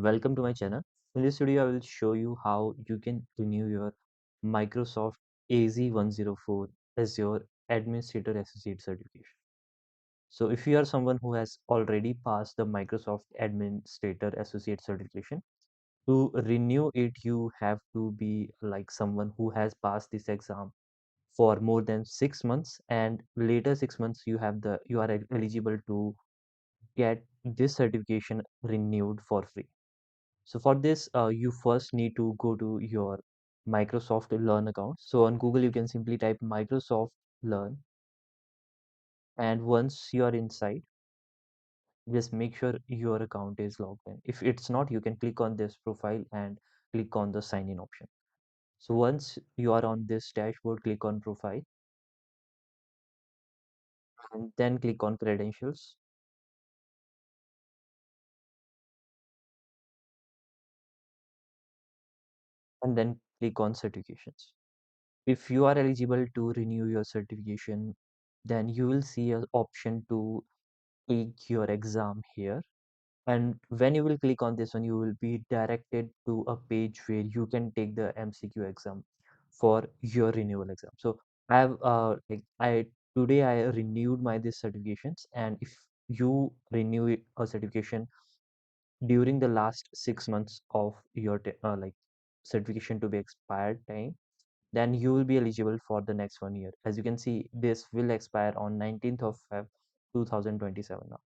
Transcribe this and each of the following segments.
Welcome to my channel. In this video, I will show you how you can renew your Microsoft AZ-104 as your Administrator Associate certification. So if you are someone who has already passed the Microsoft Administrator Associate certification, to renew it, you have to be like someone who has passed this exam for more than 6 months, and later 6 months you are eligible to get this certification renewed for free. So for this, you first need to go to your Microsoft Learn account. So on Google, you can simply type Microsoft Learn, and once you are inside, just make sure your account is logged in. If it's not, you can click on this profile and click on the sign in option. So once you are on this dashboard, click on profile and then click on credentials and then click on certifications. If you are eligible to renew your certification, then you will see an option to take your exam here. And when you will click on this one, you will be directed to a page where you can take the MCQ exam for your renewal exam. So I have I today I renewed my this certifications, and if you renew a certification during the last 6 months of your certification to be expired time, then you will be eligible for the next 1 year. As you can see, this will expire on 19th of Feb 2027 now.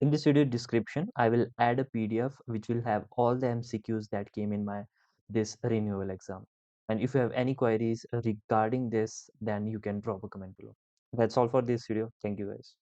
In this video description, I will add a PDF which will have all the MCQs that came in my this renewal exam. And if you have any queries regarding this, then you can drop a comment below. That's all for this video. Thank you guys.